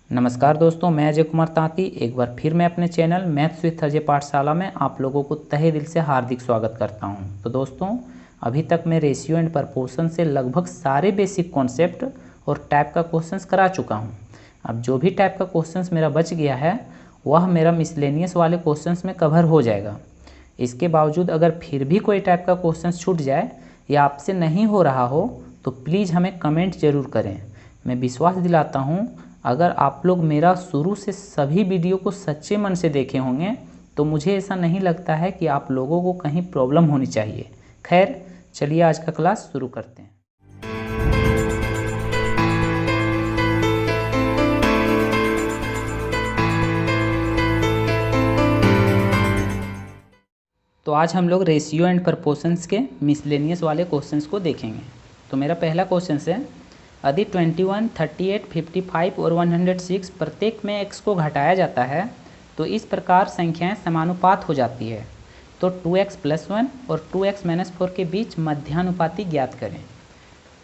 नमस्कार दोस्तों, मैं अजय कुमार तांती एक बार फिर मैं अपने चैनल मैथ्स विथ अजय पाठशाला में आप लोगों को तहे दिल से हार्दिक स्वागत करता हूं। तो दोस्तों, अभी तक मैं रेशियो एंड प्रपोर्शन से लगभग सारे बेसिक कॉन्सेप्ट और टाइप का क्वेश्चंस करा चुका हूं। अब जो भी टाइप का क्वेश्चंस मेरा बच गया है वह मेरा मिसलेनियस वाले क्वेश्चंस में कवर हो जाएगा। इसके बावजूद अगर फिर भी कोई टाइप का क्वेश्चन छूट जाए या आपसे नहीं हो रहा हो तो प्लीज़ हमें कमेंट ज़रूर करें। मैं विश्वास दिलाता हूँ, अगर आप लोग मेरा शुरू से सभी वीडियो को सच्चे मन से देखे होंगे तो मुझे ऐसा नहीं लगता है कि आप लोगों को कहीं प्रॉब्लम होनी चाहिए। खैर, चलिए आज का क्लास शुरू करते हैं। तो आज हम लोग रेशियो एंड प्रपोर्शंस के मिसलेनियस वाले क्वेश्चंस को देखेंगे। तो मेरा पहला क्वेश्चन है, यदि 21, 38, 55 और 106 प्रत्येक में x को घटाया जाता है तो इस प्रकार संख्याएं समानुपात हो जाती है। तो 2x + 1 और 2x - 4 के बीच मध्यानुपाती ज्ञात करें।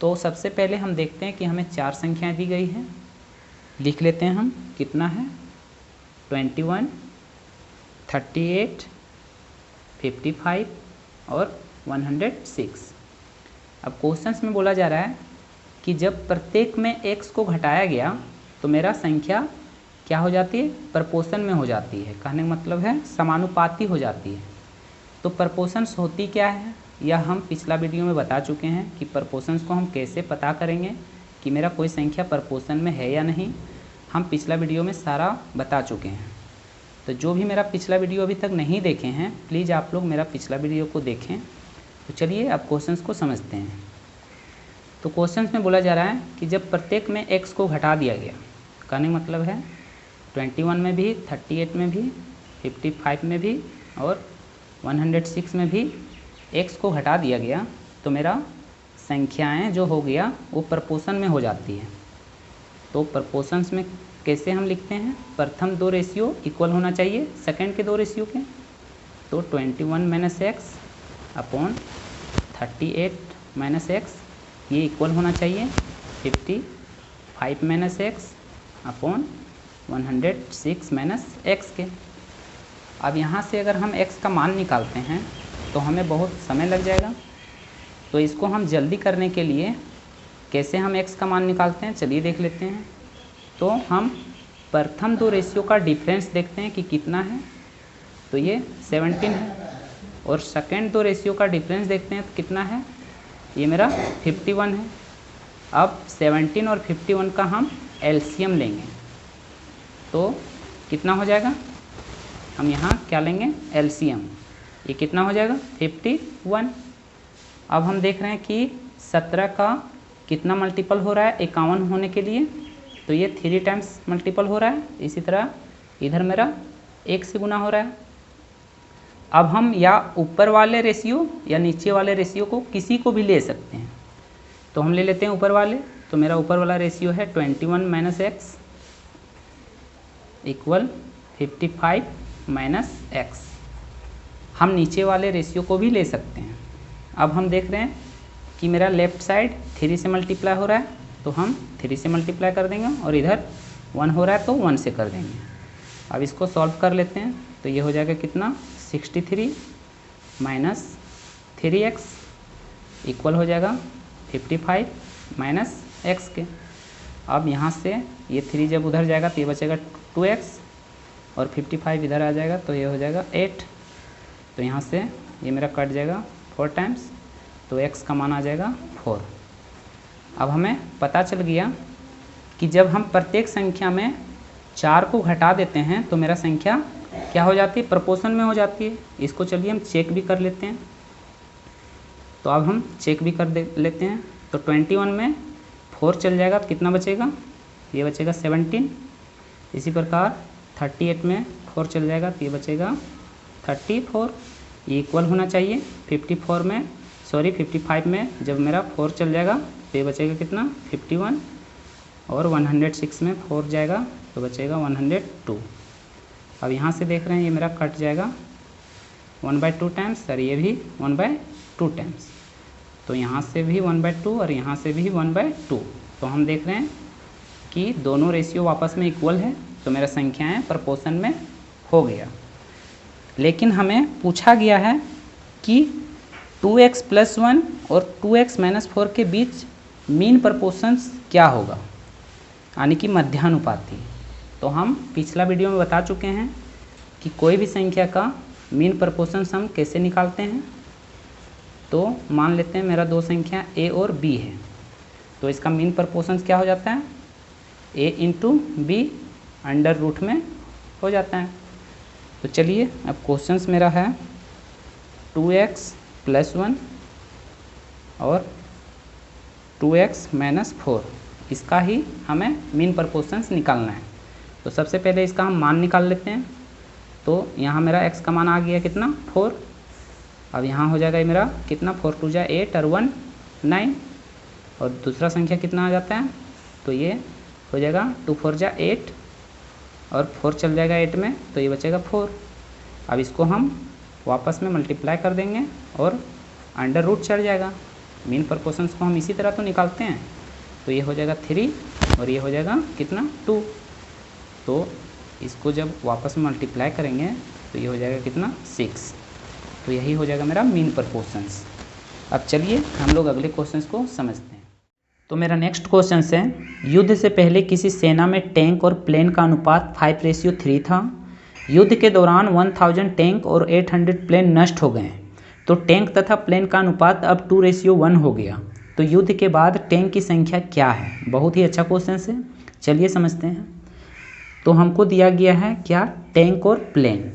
तो सबसे पहले हम देखते हैं कि हमें चार संख्याएं दी गई हैं। लिख लेते हैं हम, कितना है 21, 38, 55 और 106। अब क्वेश्चंस में बोला जा रहा है कि जब प्रत्येक में x को घटाया गया तो मेरा संख्या क्या हो जाती है, प्रपोर्शन में हो जाती है। कहने का मतलब है समानुपाती हो जाती है। तो प्रपोर्शंस होती क्या है यह हम पिछला वीडियो में बता चुके हैं कि प्रपोर्शंस को हम कैसे पता करेंगे कि मेरा कोई संख्या प्रपोर्शन में है या नहीं। हम पिछला वीडियो में सारा बता चुके हैं। तो जो भी मेरा पिछला वीडियो अभी तक नहीं देखे हैं प्लीज़ आप लोग मेरा पिछला वीडियो को देखें। तो चलिए अब क्वेश्चंस को समझते हैं। तो क्वेश्चंस में बोला जा रहा है कि जब प्रत्येक में x को घटा दिया गया, कहने का मतलब है 21 में भी, 38 में भी, 55 में भी और 106 में भी x को घटा दिया गया तो मेरा संख्याएं जो हो गया वो प्रपोर्शन में हो जाती है। तो प्रपोर्शंस में कैसे हम लिखते हैं, प्रथम दो रेशियो इक्वल होना चाहिए सेकंड के दो रेशियो के। तो 21 - x अपॉन 38 - x ये इक्वल होना चाहिए 55 - x अपॉन 106 - x के। अब यहाँ से अगर हम x का मान निकालते हैं तो हमें बहुत समय लग जाएगा। तो इसको हम जल्दी करने के लिए कैसे हम x का मान निकालते हैं चलिए देख लेते हैं। तो हम प्रथम दो रेशियो का डिफरेंस देखते हैं कि कितना है। तो ये 17 है। और सेकंड दो रेशियो का डिफरेंस देखते हैं तो कितना है, ये मेरा 51 है। अब 17 और 51 का हम एलसीएम लेंगे तो कितना हो जाएगा, हम यहाँ क्या लेंगे एलसीएम, ये कितना हो जाएगा 51। अब हम देख रहे हैं कि 17 का कितना मल्टीपल हो रहा है 51 होने के लिए, तो ये 3 टाइम्स मल्टीपल हो रहा है। इसी तरह इधर मेरा 1 से गुना हो रहा है। अब हम या ऊपर वाले रेशियो या नीचे वाले रेशियो को किसी को भी ले सकते हैं। तो हम ले लेते हैं ऊपर वाले। तो मेरा ऊपर वाला रेशियो है 21 - x इक्वल 55 - x। हम नीचे वाले रेशियो को भी ले सकते हैं। अब हम देख रहे हैं कि मेरा लेफ़्ट साइड 3 से मल्टीप्लाई हो रहा है तो हम 3 से मल्टीप्लाई कर देंगे और इधर 1 हो रहा है तो 1 से कर देंगे। अब इसको सॉल्व कर लेते हैं तो ये हो जाएगा कितना 63 - 3x इक्वल हो जाएगा 55 - x के। अब यहाँ से ये 3 जब उधर जाएगा तो ये बचेगा 2x और 55 इधर आ जाएगा तो ये हो जाएगा 8। तो यहाँ से ये मेरा कट जाएगा 4 टाइम्स तो x का मान आ जाएगा 4। अब हमें पता चल गया कि जब हम प्रत्येक संख्या में 4 को घटा देते हैं तो मेरा संख्या क्या हो जाती है, प्रपोर्शन में हो जाती है। इसको चलिए हम चेक भी कर लेते हैं। तो अब हम चेक भी कर लेते हैं। तो 21 में 4 चल जाएगा तो कितना बचेगा, ये बचेगा 17। इसी प्रकार 38 में 4 चल जाएगा तो ये बचेगा 34। ये इक्वल होना चाहिए 55 में जब मेरा 4 चल जाएगा तो ये बचेगा कितना 51 और 106 में 4 जाएगा तो बचेगा 102। अब यहाँ से देख रहे हैं ये मेरा कट जाएगा 1/2 टाइम्स और ये भी 1/2 टाइम्स। तो यहाँ से भी 1/2 और यहाँ से भी 1/2। तो हम देख रहे हैं कि दोनों रेशियो आपस में इक्वल है, तो मेरा संख्याएं प्रोपोर्शन में हो गया। लेकिन हमें पूछा गया है कि 2x + 1 और 2x - 4 के बीच मीन प्रोपोर्शंस क्या होगा, यानी कि मध्यानुपाती। तो हम पिछला वीडियो में बता चुके हैं कि कोई भी संख्या का मीन प्रोपोर्शंस हम कैसे निकालते हैं। तो मान लेते हैं मेरा दो संख्या a और b है, तो इसका मीन प्रोपोर्शंस क्या हो जाता है, a × b √ में हो जाता है। तो चलिए अब क्वेश्चंस मेरा है 2x + 1 और 2x - 4, इसका ही हमें मीन प्रोपोर्शंस निकालना है। तो सबसे पहले इसका हम मान निकाल लेते हैं। तो यहाँ मेरा x का मान आ गया कितना, 4। अब यहाँ हो जाएगा मेरा कितना, 4 × 2 = 8 और 1 9, और दूसरा संख्या कितना आ जाता है, तो ये हो जाएगा 2 × 4 = 8 और 4 चल जाएगा 8 में, तो ये बचेगा 4। अब इसको हम वापस में मल्टीप्लाई कर देंगे और √ चढ़ जाएगा। मीन प्रोपोर्शंस को हम इसी तरह तो निकालते हैं। तो ये हो जाएगा 3 और ये हो जाएगा कितना, 2। तो इसको जब वापस में मल्टीप्लाई करेंगे तो ये हो जाएगा कितना, 6। तो यही हो जाएगा मेरा मीन प्रोपोर्शंस। अब चलिए हम लोग अगले क्वेश्चंस को समझते हैं। तो मेरा नेक्स्ट क्वेश्चन है, युद्ध से पहले किसी सेना में टैंक और प्लेन का अनुपात 5:3 था। युद्ध के दौरान 1000 टैंक और 800 प्लेन नष्ट हो गए, तो टैंक तथा प्लेन का अनुपात अब 2:1 हो गया। तो युद्ध के बाद टैंक की संख्या क्या है। बहुत ही अच्छा क्वेश्चन है, चलिए समझते हैं। तो हमको दिया गया है क्या, टैंक और प्लेन।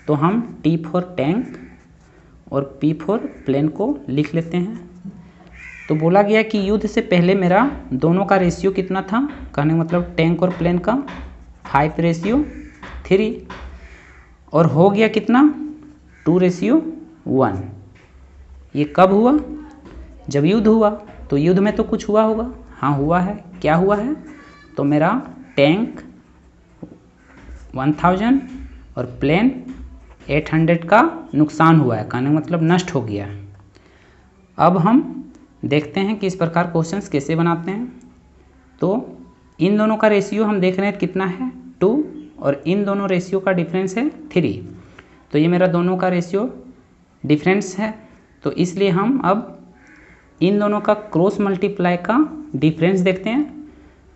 तो हम T फॉर टैंक और P फॉर प्लेन को लिख लेते हैं। तो बोला गया कि युद्ध से पहले मेरा दोनों का रेशियो कितना था, कहने मतलब टैंक और प्लेन का 5:3, और हो गया कितना, 2:1। ये कब हुआ, जब युद्ध हुआ। तो युद्ध में तो कुछ हुआ होगा, हाँ हुआ है। क्या हुआ है, तो मेरा टैंक 1000 और प्लेन 800 का नुकसान हुआ है, कहने मतलब नष्ट हो गया। अब हम देखते हैं कि इस प्रकार क्वेश्चंस कैसे बनाते हैं। तो इन दोनों का रेशियो हम देख रहे हैं कितना है, 2, और इन दोनों रेशियो का डिफरेंस है 3। तो ये मेरा दोनों का रेशियो डिफरेंस है, तो इसलिए हम अब इन दोनों का क्रॉस मल्टीप्लाई का डिफरेंस देखते हैं।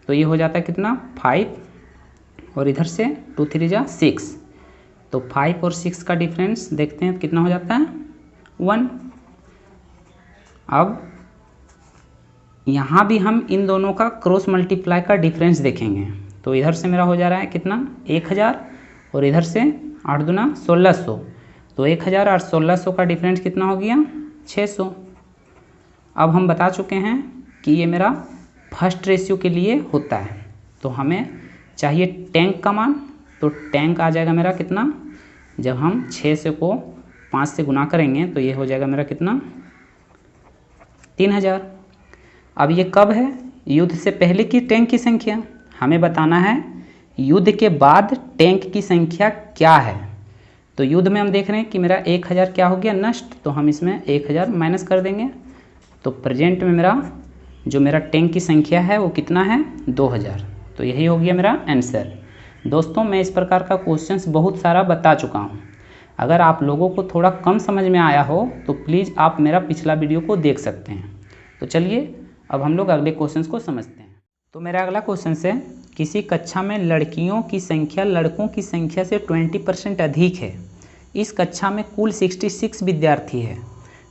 तो ये हो जाता है कितना, 5, और इधर से 2 × 3 = 6। तो 5 और 6 का डिफरेंस देखते हैं कितना हो जाता है, 1। अब यहाँ भी हम इन दोनों का क्रॉस मल्टीप्लाई का डिफरेंस देखेंगे। तो इधर से मेरा हो जा रहा है कितना, 1000, और इधर से 8 × 2 = 1600। तो 1000 और 1600 का डिफरेंस कितना हो गया, 600। अब हम बता चुके हैं कि ये मेरा फर्स्ट रेशियो के लिए होता है। तो हमें चाहिए टैंक का मान। तो टैंक आ जाएगा मेरा कितना, जब हम 600 को 5 से गुना करेंगे तो ये हो जाएगा मेरा कितना, 3000। अब ये कब है, युद्ध से पहले की टैंक की संख्या। हमें बताना है युद्ध के बाद टैंक की संख्या क्या है। तो युद्ध में हम देख रहे हैं कि मेरा 1000 क्या हो गया, नष्ट। तो हम इसमें 1000 माइनस कर देंगे। तो प्रेजेंट में मेरा टैंक की संख्या है वो कितना है, 2000। तो यही हो गया मेरा आंसर। दोस्तों, मैं इस प्रकार का क्वेश्चंस बहुत सारा बता चुका हूँ। अगर आप लोगों को थोड़ा कम समझ में आया हो तो प्लीज़ आप मेरा पिछला वीडियो को देख सकते हैं। तो चलिए अब हम लोग अगले क्वेश्चंस को समझते हैं। तो मेरा अगला क्वेश्चन है, किसी कक्षा में लड़कियों की संख्या लड़कों की संख्या से 20% अधिक है। इस कक्षा में कुल 66 विद्यार्थी है।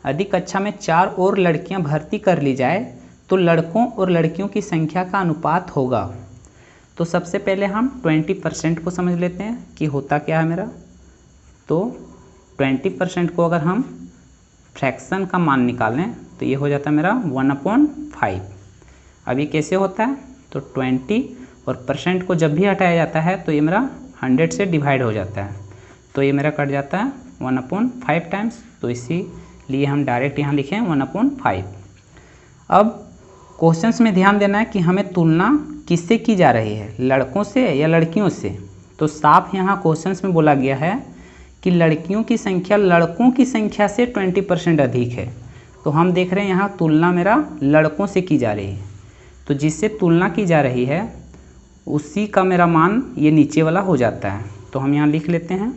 यदि कक्षा में 4 और लड़कियां भर्ती कर ली जाए तो लड़कों और लड़कियों की संख्या का अनुपात होगा। तो सबसे पहले हम 20% को समझ लेते हैं कि होता क्या है मेरा। तो 20% को अगर हम फ्रैक्शन का मान निकालें तो ये हो जाता है मेरा 1/5। अब ये कैसे होता है, तो 20 और परसेंट को जब भी हटाया जाता है तो ये मेरा 100 से डिवाइड हो जाता है। तो ये मेरा कट जाता है 1/5 टाइम्स। तो इसीलिए हम डायरेक्ट यहाँ लिखें 1/5। अब क्वेश्चंस में ध्यान देना है कि हमें तुलना किससे की जा रही है, लड़कों से या लड़कियों से। तो साफ यहाँ क्वेश्चंस में बोला गया है कि लड़कियों की संख्या लड़कों की संख्या से 20% अधिक है। तो हम देख रहे हैं यहाँ तुलना मेरा लड़कों से की जा रही है। तो जिससे तुलना की जा रही है उसी का मेरा मान ये नीचे वाला हो जाता है। तो हम यहाँ लिख लेते हैं,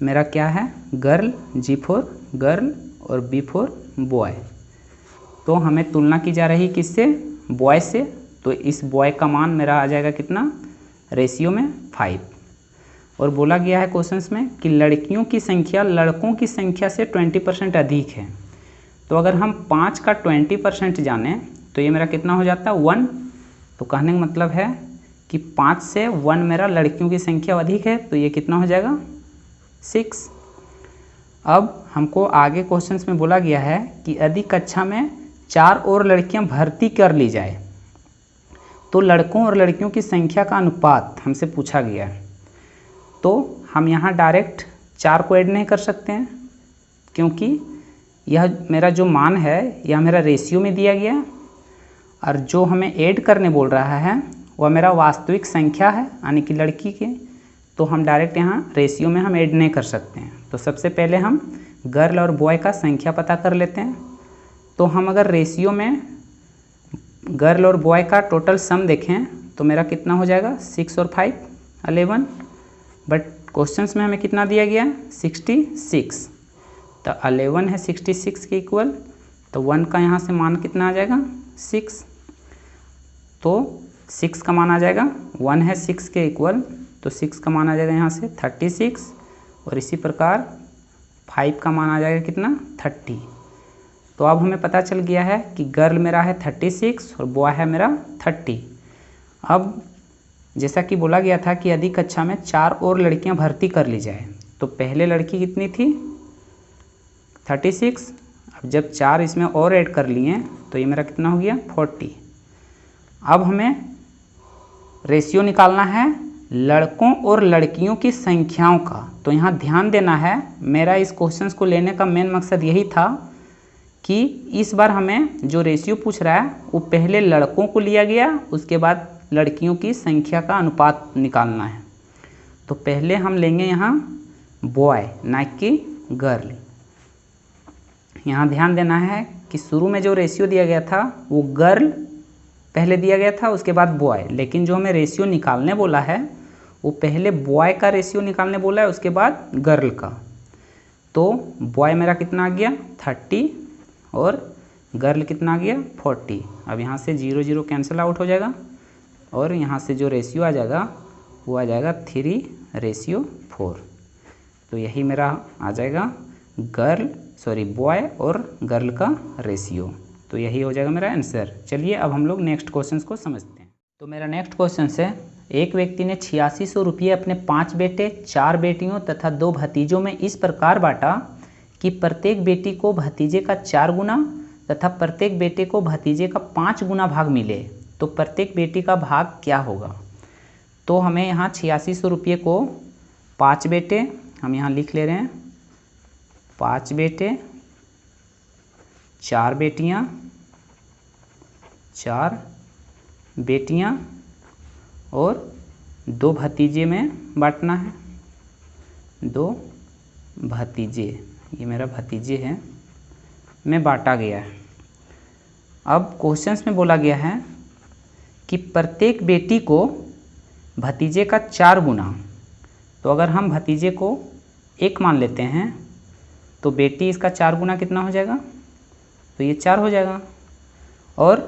मेरा क्या है, गर्ल, G फॉर गर्ल और B फॉर बॉय। तो हमें तुलना की जा रही किससे, बॉय से। तो इस बॉय का मान मेरा आ जाएगा कितना, रेशियो में 5। और बोला गया है क्वेश्चंस में कि लड़कियों की संख्या लड़कों की संख्या से 20% अधिक है। तो अगर हम 5 का 20% जाने तो ये मेरा कितना हो जाता है, 1। तो कहने का मतलब है कि 5 से 1 मेरा लड़कियों की संख्या अधिक है, तो ये कितना हो जाएगा, 6। अब हमको आगे क्वेश्चंस में बोला गया है कि यदि कक्षा में 4 और लड़कियां भर्ती कर ली जाए तो लड़कों और लड़कियों की संख्या का अनुपात हमसे पूछा गया है। तो हम यहाँ डायरेक्ट 4 को ऐड नहीं कर सकते हैं, क्योंकि यह मेरा जो मान है यह मेरा रेशियो में दिया गया है, और जो हमें ऐड करने बोल रहा है वह मेरा वास्तविक संख्या है, यानी कि लड़की की। तो हम डायरेक्ट यहाँ रेशियो में हम ऐड नहीं कर सकते हैं। तो सबसे पहले हम गर्ल और बॉय का संख्या पता कर लेते हैं। तो हम अगर रेशियो में गर्ल और बॉय का टोटल सम देखें तो मेरा कितना हो जाएगा, 6 और 5 11। बट क्वेश्चंस में हमें कितना दिया गया, 66। तो 11 है 66 के इक्वल, तो 1 का यहाँ से मान कितना आ जाएगा, 6। तो 6 का मान आ जाएगा, 1 है 6 के इक्वल, तो 6 का मान आ जाएगा यहाँ से 36। और इसी प्रकार 5 का मान आ जाएगा कितना, 30। तो अब हमें पता चल गया है कि गर्ल मेरा है 36 और बॉय है मेरा 30। अब जैसा कि बोला गया था कि यदि कक्षा में 4 और लड़कियां भर्ती कर ली जाए, तो पहले लड़की कितनी थी, 36। अब जब 4 इसमें और ऐड कर लिए तो ये मेरा कितना हो गया, 40। अब हमें रेशियो निकालना है लड़कों और लड़कियों की संख्याओं का। तो यहाँ ध्यान देना है, मेरा इस क्वेश्चन को लेने का मेन मकसद यही था कि इस बार हमें जो रेशियो पूछ रहा है वो पहले लड़कों को लिया गया, उसके बाद लड़कियों की संख्या का अनुपात निकालना है। तो पहले हम लेंगे यहाँ बॉय, ना कि गर्ल। यहाँ ध्यान देना है कि शुरू में जो रेशियो दिया गया था वो गर्ल पहले दिया गया था, उसके बाद बॉय। लेकिन जो हमें रेशियो निकालने बोला है वो पहले बॉय का रेशियो निकालने बोला है, उसके बाद गर्ल का। तो बॉय मेरा कितना आ गया, 30 और गर्ल कितना आ गया, 40। अब यहाँ से 0 0 कैंसिल आउट हो जाएगा और यहाँ से जो रेशियो आ जाएगा वो आ जाएगा 3:4। तो यही मेरा आ जाएगा बॉय और गर्ल का रेशियो। तो यही हो जाएगा मेरा आंसर। चलिए अब हम लोग नेक्स्ट क्वेश्चन को समझते हैं। तो मेरा नेक्स्ट क्वेश्चन है, एक व्यक्ति ने 8600 रुपये अपने 5 बेटे, 4 बेटियों तथा 2 भतीजों में इस प्रकार बांटा कि प्रत्येक बेटी को भतीजे का 4 गुना तथा प्रत्येक बेटे को भतीजे का 5 गुना भाग मिले, तो प्रत्येक बेटी का भाग क्या होगा। तो हमें यहाँ 8600 रुपये को 5 बेटे, हम यहाँ लिख ले रहे हैं 5 बेटे, 4 बेटियाँ, 4 बेटियाँ और 2 भतीजे में बांटना है। 2 भतीजे, ये मेरा भतीजे है, में बांटा गया है। अब क्वेश्चंस में बोला गया है कि प्रत्येक बेटी को भतीजे का 4 गुना। तो अगर हम भतीजे को 1 मान लेते हैं तो बेटी इसका 4 गुना कितना हो जाएगा, तो ये 4 हो जाएगा। और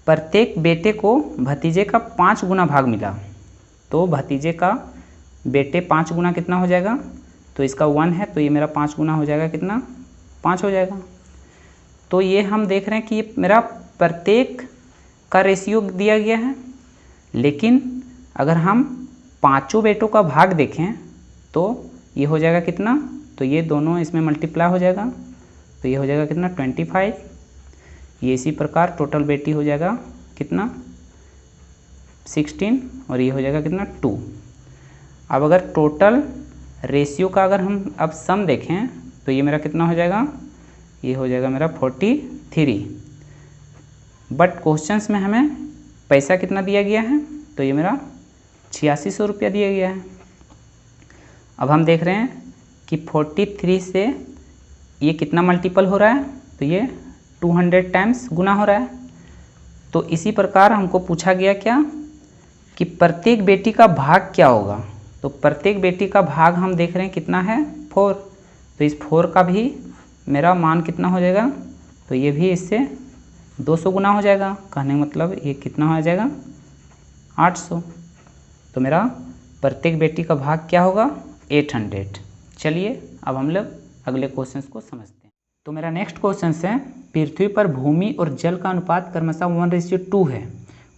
प्रत्येक बेटे को भतीजे का 5 गुना भाग मिला, तो भतीजे का बेटे 5 गुना कितना हो जाएगा, तो इसका 1 है, तो ये मेरा 5 गुना हो जाएगा कितना, 5 हो जाएगा। तो ये हम देख रहे हैं कि ये मेरा प्रत्येक का रेशियो दिया गया है। लेकिन अगर हम 5 बेटों का भाग देखें तो ये हो जाएगा कितना, तो ये दोनों इसमें मल्टीप्लाई हो जाएगा, तो ये हो जाएगा कितना, 25। ये इसी प्रकार टोटल बेटी हो जाएगा कितना, 16, और ये हो जाएगा कितना, 2। अब अगर टोटल रेशियो का अगर हम अब सम देखें तो ये मेरा कितना हो जाएगा, ये हो जाएगा मेरा 43। बट क्वेश्चंस में हमें पैसा कितना दिया गया है, तो ये मेरा 8600 रुपया दिया गया है। अब हम देख रहे हैं कि 43 से ये कितना मल्टीपल हो रहा है, तो ये 200 टाइम्स गुना हो रहा है। तो इसी प्रकार हमको पूछा गया क्या, कि प्रत्येक बेटी का भाग क्या होगा। तो प्रत्येक बेटी का भाग हम देख रहे हैं कितना है 4, तो इस 4 का भी मेरा मान कितना हो जाएगा, तो ये भी इससे 200 गुना हो जाएगा। कहने का मतलब ये कितना हो जाएगा 800। तो मेरा प्रत्येक बेटी का भाग क्या होगा 800। चलिए अब हम लोग अगले क्वेश्चन को समझते हैं। तो मेरा नेक्स्ट क्वेश्चन है, पृथ्वी पर भूमि और जल का अनुपात क्रमशः 1:2 है।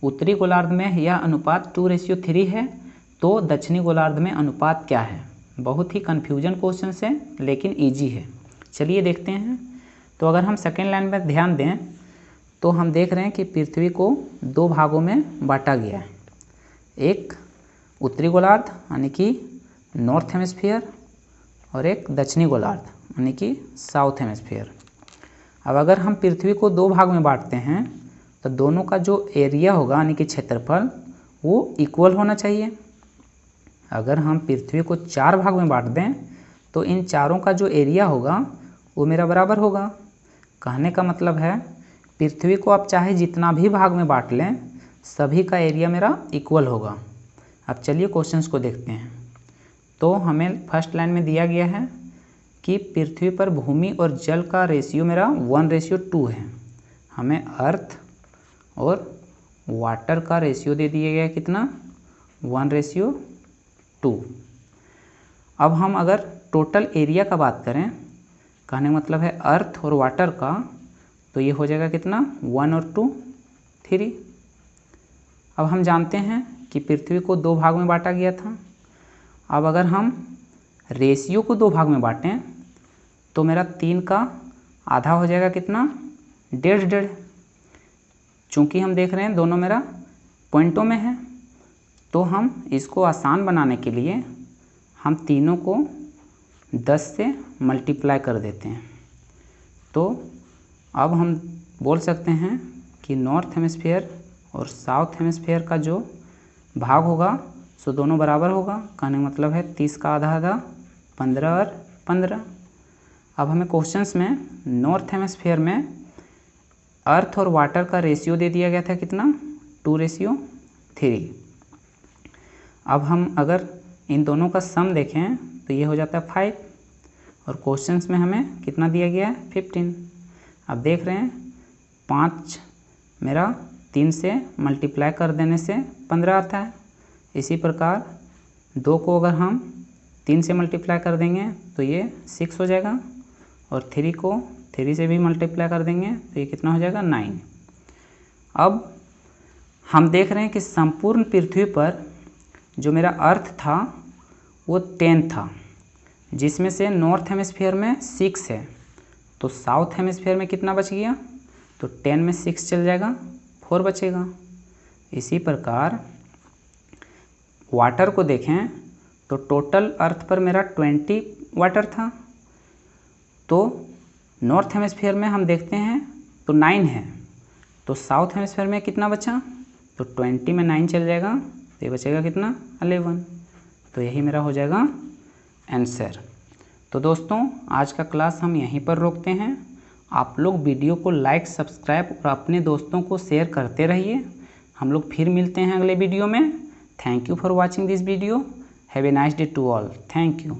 उत्तरी गोलार्ध में यह अनुपात 2:3 है, तो दक्षिणी गोलार्ध में अनुपात क्या है। बहुत ही कन्फ्यूजन क्वेश्चन है लेकिन ईजी है। चलिए देखते हैं। तो अगर हम सेकेंड लाइन में ध्यान दें तो हम देख रहे हैं कि पृथ्वी को 2 भागों में बांटा गया है, एक उत्तरी गोलार्ध यानी कि नॉर्थ हेमिस्फीयर और एक दक्षिणी गोलार्ध यानी कि साउथ हेमिस्फीयर। अब अगर हम पृथ्वी को 2 भाग में बांटते हैं तो दोनों का जो एरिया होगा यानी कि क्षेत्रफल वो इक्वल होना चाहिए। अगर हम पृथ्वी को 4 भाग में बांट दें तो इन चारों का जो एरिया होगा वो मेरा बराबर होगा। कहने का मतलब है पृथ्वी को आप चाहे जितना भी भाग में बांट लें सभी का एरिया मेरा इक्वल होगा। अब चलिए क्वेश्चंस को देखते हैं। तो हमें फर्स्ट लाइन में दिया गया है कि पृथ्वी पर भूमि और जल का रेशियो मेरा 1:2 है। हमें अर्थ और वाटर का रेशियो दे दिया गया है कितना 1:2। अब हम अगर टोटल एरिया का बात करें, कहने का मतलब है अर्थ और वाटर का, तो ये हो जाएगा कितना 1 और 2 3। अब हम जानते हैं कि पृथ्वी को 2 भाग में बांटा गया था। अब अगर हम रेशियो को 2 भाग में बांटें तो मेरा 3 का आधा हो जाएगा कितना 1.5। चूँकि हम देख रहे हैं दोनों मेरा पॉइंटों में है तो हम इसको आसान बनाने के लिए हम तीनों को 10 से मल्टीप्लाई कर देते हैं। तो अब हम बोल सकते हैं कि नॉर्थ हेमिस्फीयर और साउथ हेमिस्फीयर का जो भाग होगा सो दोनों बराबर होगा। कहने का मतलब है 30 का आधा आधा 15 और 15। अब हमें क्वेश्चंस में नॉर्थ हेमिस्फीयर में अर्थ और वाटर का रेशियो दे दिया गया था कितना 2:3। अब हम अगर इन दोनों का सम देखें तो ये हो जाता है 5 और क्वेश्चंस में हमें कितना दिया गया है 15। अब देख रहे हैं 5 मेरा 3 से मल्टीप्लाई कर देने से 15 आता है। इसी प्रकार 2 को अगर हम 3 से मल्टीप्लाई कर देंगे तो ये 6 हो जाएगा और 3 को 3 से भी मल्टीप्लाई कर देंगे तो ये कितना हो जाएगा 9। अब हम देख रहे हैं कि संपूर्ण पृथ्वी पर जो मेरा अर्थ था वो 10 था, जिसमें से नॉर्थ हेमिस्फीयर में 6 है, तो साउथ हेमिस्फीयर में कितना बच गया, तो 10 में 6 चल जाएगा 4 बचेगा। इसी प्रकार वाटर को देखें तो टोटल अर्थ पर मेरा 20 वाटर था, तो नॉर्थ हेमिस्फीयर में हम देखते हैं तो 9 है, तो साउथ हेमिस्फीयर में कितना बचा, तो 20 में 9 चल जाएगा तो ये बचेगा कितना 11। तो यही मेरा हो जाएगा आंसर। तो दोस्तों आज का क्लास हम यहीं पर रोकते हैं। आप लोग वीडियो को लाइक सब्सक्राइब और अपने दोस्तों को शेयर करते रहिए। हम लोग फिर मिलते हैं अगले वीडियो में। Thank you for watching this video. Have a nice day to all. Thank you.